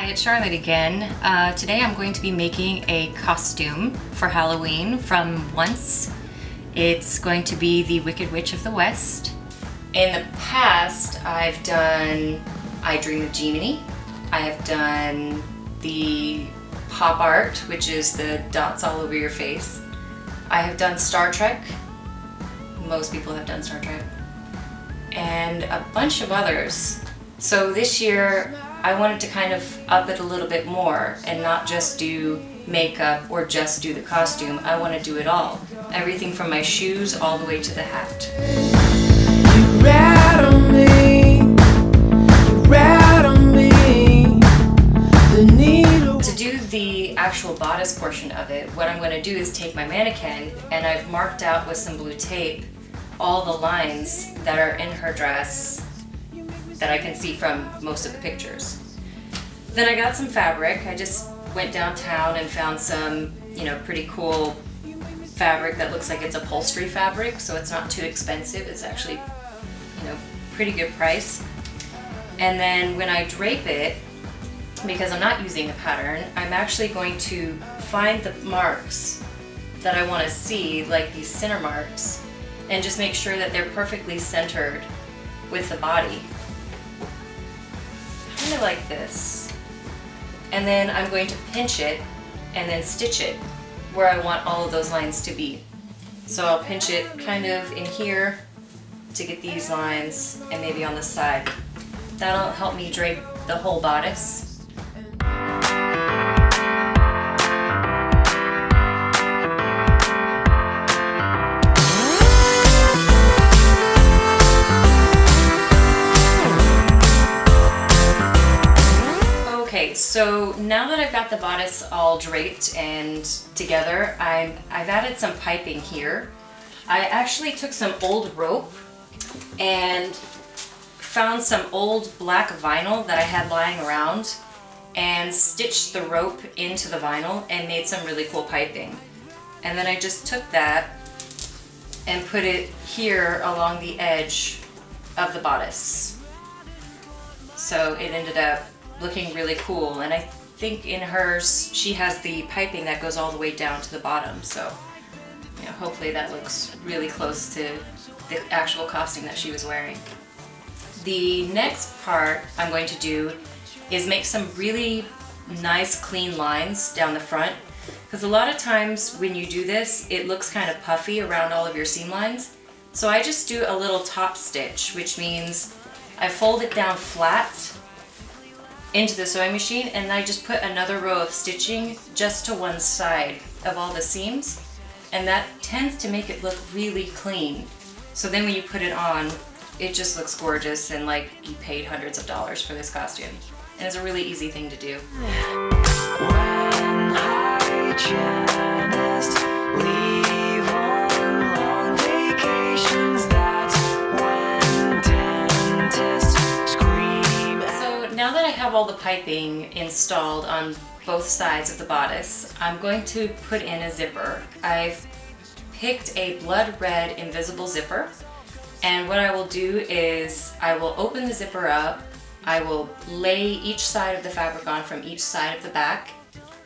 Hi, it's Charlotte again. Today I'm going to be making a costume for Halloween from Once. It's going to be the Wicked Witch of the West. In the past, I've done I Dream of Jeannie. I have done the pop art, which is the dots all over your face. I have done Star Trek. Most people have done Star Trek. And a bunch of others. So this year, I wanted to kind of up it a little bit more and not just do makeup or just do the costume. I want to do it all. Everything from my shoes all the way to the hat. You rattle me, you rattle me, the needle. To do the actual bodice portion of it, what I'm going to do is take my mannequin and I've marked out with some blue tape all the lines that are in her dress that I can see from most of the pictures. Then I got some fabric. I just went downtown and found some, pretty cool fabric that looks like it's upholstery fabric, so it's not too expensive. It's actually, pretty good price. And then when I drape it, because I'm not using a pattern, I'm actually going to find the marks that I want to see, like these center marks, and just make sure that they're perfectly centered with the body. Kind of like this. And then I'm going to pinch it and then stitch it where I want all of those lines to be. So I'll pinch it kind of in here to get these lines and maybe on the side. That'll help me drape the whole bodice. Okay, so now that I've got the bodice all draped and together, I've added some piping here. I actually took some old rope and found some old black vinyl that I had lying around and stitched the rope into the vinyl and made some really cool piping. And then I just took that and put it here along the edge of the bodice. So it ended up looking really cool, and I think in hers she has the piping that goes all the way down to the bottom, so hopefully that looks really close to the actual costume that she was wearing. The next part I'm going to do is make some really nice clean lines down the front, because a lot of times when you do this it looks kind of puffy around all of your seam lines. So I just do a little top stitch, which means I fold it down flat into the sewing machine, and I just put another row of stitching just to one side of all the seams, and that tends to make it look really clean. So then when you put it on, it just looks gorgeous and like you paid hundreds of dollars for this costume. And it's a really easy thing to do. When hygienists leave on long vacations, that's when dentists scream. Now that I have all the piping installed on both sides of the bodice, I'm going to put in a zipper. I've picked a blood red invisible zipper, and what I will do is I will open the zipper up, I will lay each side of the fabric on from each side of the back,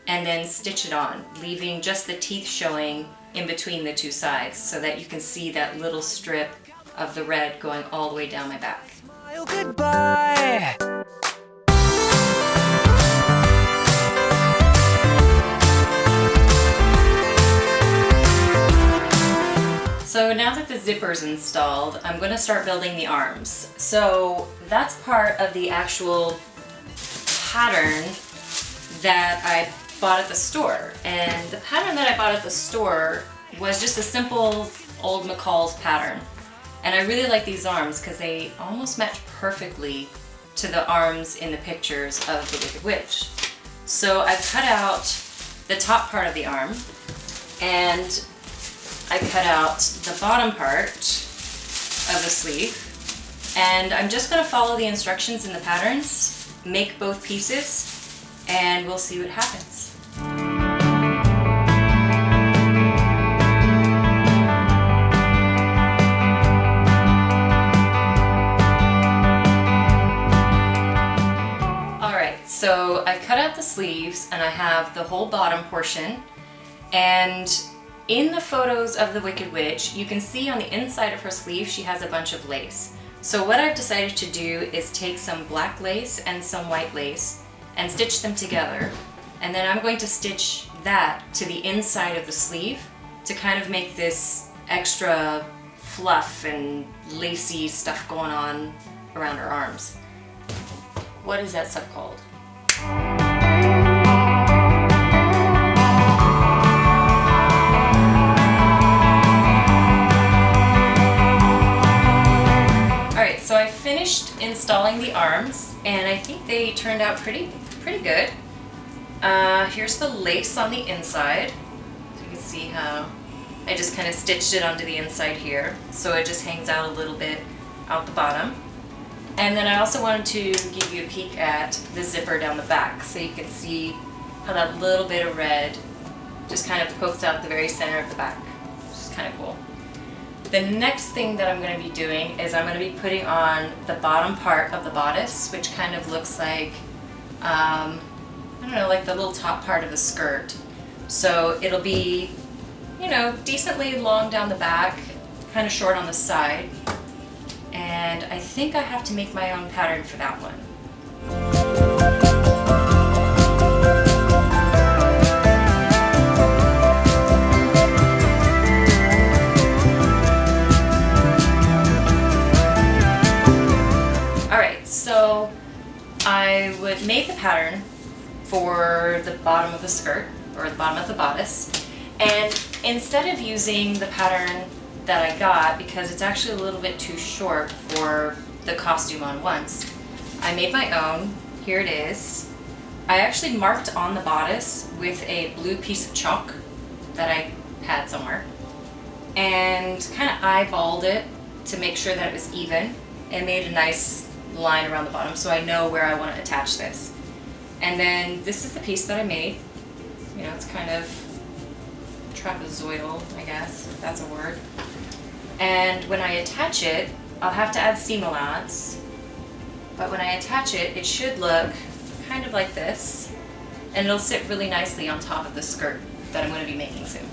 and then stitch it on, leaving just the teeth showing in between the two sides so that you can see that little strip of the red going all the way down my back. Goodbye. So now that the zipper's installed, I'm going to start building the arms. So that's part of the actual pattern that I bought at the store. And the pattern that I bought at the store was just a simple old McCall's pattern. And I really like these arms because they almost match perfectly to the arms in the pictures of the Wicked Witch. So I cut out the top part of the arm, and I cut out the bottom part of the sleeve, and I'm just going to follow the instructions in the patterns, make both pieces, and we'll see what happens. Alright, Alright, so I cut out the sleeves and I have the whole bottom portion, and in the photos of the Wicked Witch, you can see on the inside of her sleeve she has a bunch of lace. So what I've decided to do is take some black lace and some white lace and stitch them together, and then I'm going to stitch that to the inside of the sleeve to kind of make this extra fluff and lacy stuff going on around her arms. What is that stuff called? Alright, so I finished installing the arms and I think they turned out pretty good. Here's the lace on the inside. So you can see how I just kind of stitched it onto the inside here, so it just hangs out a little bit out the bottom. And then I also wanted to give you a peek at the zipper down the back, so you can see how that little bit of red just kind of pokes out the very center of the back, which is kind of cool. The next thing that I'm going to be doing is I'm going to be putting on the bottom part of the bodice, which kind of looks like, I don't know, like the little top part of the skirt. So it'll be, you know, decently long down the back, kind of short on the side. And I think I have to make my own pattern for that one. Alright, so I made the pattern for the bottom of the skirt, or the bottom of the bodice, and instead of using the pattern that I got, because it's actually a little bit too short for the costume on once, I made my own. Here it is. I actually marked on the bodice with a blue piece of chalk that I had somewhere and kind of eyeballed it to make sure that it was even, and made a nice line around the bottom so I know where I want to attach this. And then this is the piece that I made. You know, it's kind of trapezoidal, I guess, if that's a word. And when I attach it, I'll have to add seam allowance, but when I attach it, it should look kind of like this, and it'll sit really nicely on top of the skirt that I'm going to be making soon.